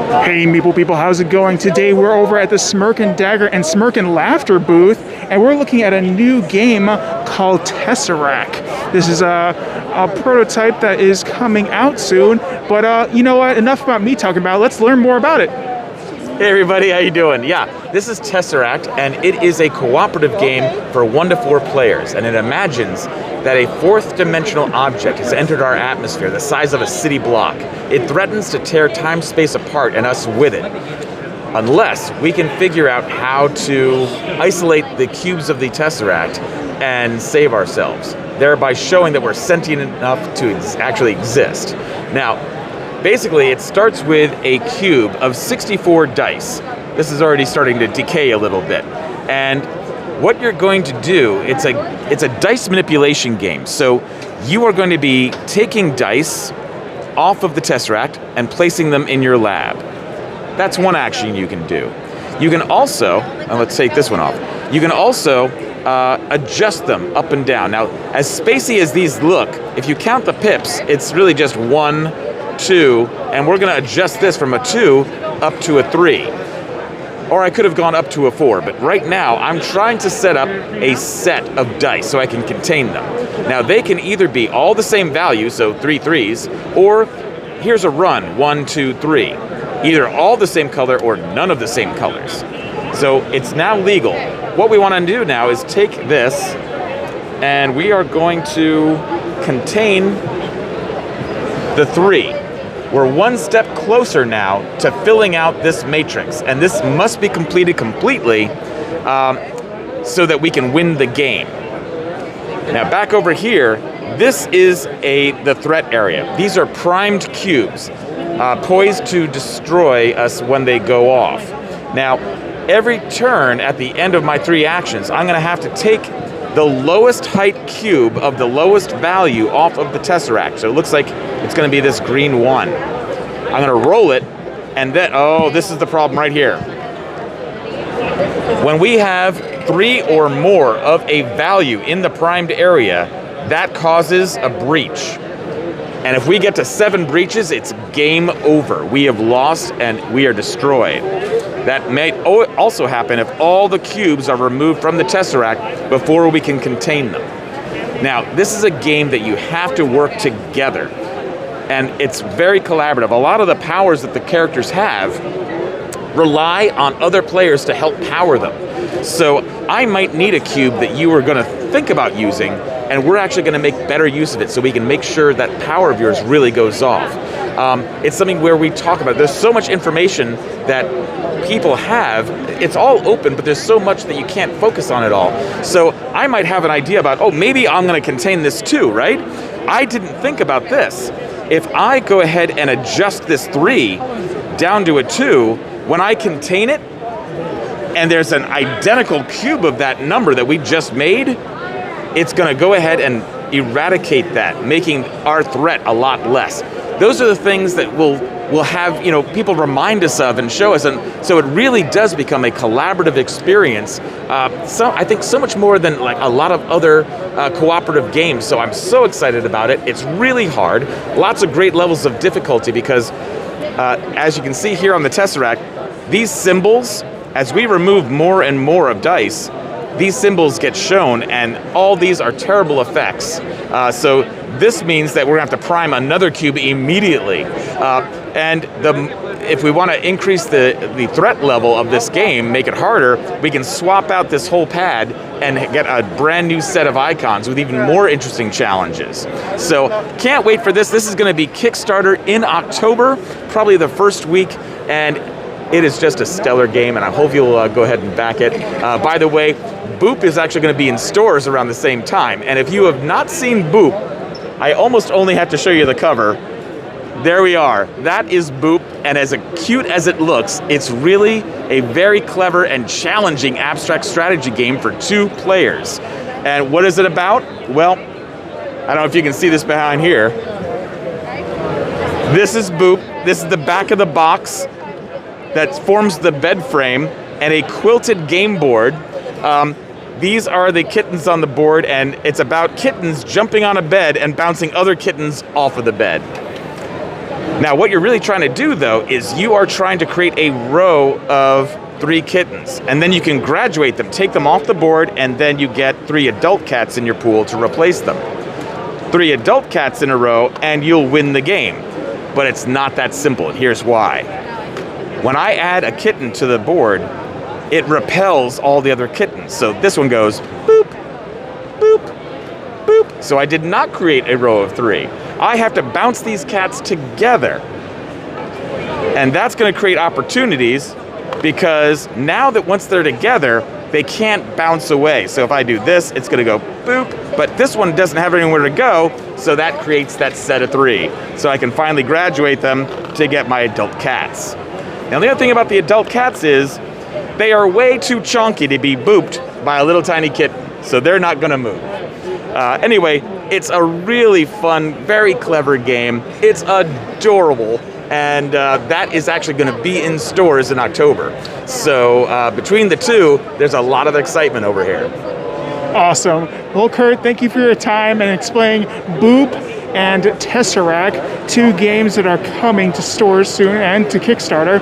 Hey Meeple people, how's it going? Today we're over at the Smirk and Dagger and Smirk and Laughter booth, and we're looking at a new game called Tesseract. This is a prototype that is coming out soon, but you know what? Enough about me talking about it. Let's learn more about it. Hey everybody, how you doing? Yeah, this is Tesseract, and it is a cooperative game for 1 to 4 players, and it imagines that a fourth dimensional object has entered our atmosphere the size of a city block. It threatens to tear time-space apart and us with it, unless we can figure out how to isolate the cubes of the Tesseract and save ourselves, thereby showing that we're sentient enough to actually exist. Now, basically, it starts with a cube of 64 dice. This is already starting to decay a little bit. And what you're going to do, it's a dice manipulation game. So you are going to be taking dice off of the Tesseract and placing them in your lab. That's one action you can do. You can also, let's take this one off. You can also adjust them up and down. Now, as spacey as these look, if you count the pips, it's really just 1, 2, and we're going to adjust this from a 2 up to a 3. Or I could have gone up to a 4, but right now I'm trying to set up a set of dice so I can contain them. Now they can either be all the same value, so 3 3s, or here's a run, 1, 2, 3. Either all the same color or none of the same colors. So it's now legal. What we want to do now is take this, and we are going to contain the 3. We're one step closer now to filling out this matrix, and this must be completed completely so that we can win the game. Now back over here, this is the threat area. These are primed cubes, poised to destroy us when they go off. Now, every turn at the end of my 3 actions, I'm going to have to take the lowest height cube of the lowest value off of the Tesseract. So it looks like it's going to be this green 1. I'm going to roll it, and then, oh, this is the problem right here. When we have 3 or more of a value in the primed area, that causes a breach. And if we get to 7 breaches, it's game over. We have lost and we are destroyed. That may also happen if all the cubes are removed from the Tesseract before we can contain them. Now, this is a game that you have to work together, and it's very collaborative. A lot of the powers that the characters have rely on other players to help power them. So I might need a cube that you are going to think about using, and we're actually going to make better use of it so we can make sure that power of yours really goes off. It's something where we talk about, there's so much information that people have, it's all open, but there's so much that you can't focus on it all. So I might have an idea about, oh, maybe I'm going to contain this too, right? I didn't think about this. If I go ahead and adjust this 3 down to a 2, when I contain it, and there's an identical cube of that number that we just made, it's going to go ahead and eradicate that, making our threat a lot less. Those are the things that will have, people remind us of and show us, and so it really does become a collaborative experience. I think so much more than like a lot of other cooperative games. So I'm so excited about it. It's really hard. Lots of great levels of difficulty because, as you can see here on the Tesseract, these symbols, as we remove more and more of dice, these symbols get shown, and all these are terrible effects. So this means that we're going to have to prime another cube immediately. If we want to increase the threat level of this game, make it harder, we can swap out this whole pad and get a brand new set of icons with even more interesting challenges. So can't wait for this. This is going to be Kickstarter in October, probably the first week, and it is just a stellar game, and I hope you'll go ahead and back it. By the way, Boop is actually going to be in stores around the same time, and if you have not seen Boop, I almost only have to show you the cover. There we are. That is Boop, and as cute as it looks, it's really a very clever and challenging abstract strategy game for 2 players. And what is it about? Well, I don't know if you can see this behind here. This is Boop. This is the back of the box that forms the bed frame, and a quilted game board. These are the kittens on the board, and it's about kittens jumping on a bed and bouncing other kittens off of the bed. Now, what you're really trying to do, though, is you are trying to create a row of 3 kittens, and then you can graduate them, take them off the board, and then you get 3 adult cats in your pool to replace them. 3 adult cats in a row, and you'll win the game. But it's not that simple, and here's why. When I add a kitten to the board, it repels all the other kittens. So this one goes boop, boop, boop. So I did not create a row of 3. I have to bounce these cats together. And that's going to create opportunities, because now that once they're together, they can't bounce away. So if I do this, it's going to go boop, but this one doesn't have anywhere to go, so that creates that set of 3. So I can finally graduate them to get my adult cats. Now the other thing about the adult cats is they are way too chunky to be booped by a little tiny kitten, so they're not going to move. Anyway, it's a really fun, very clever game. It's adorable. And that is actually going to be in stores in October. So between the two, there's a lot of excitement over here. Awesome. Well, Kurt, thank you for your time and explaining Boop and Tesseract, 2 games that are coming to stores soon and to Kickstarter.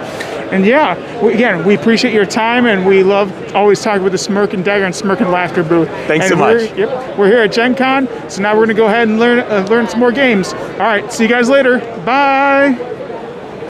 And yeah, again, we appreciate your time, and we love always talking with the Smirk and Dagger and Smirk and Laughter booth. Thanks so much. We're here at Gen Con, so now we're going to go ahead and learn some more games. All right, see you guys later. Bye.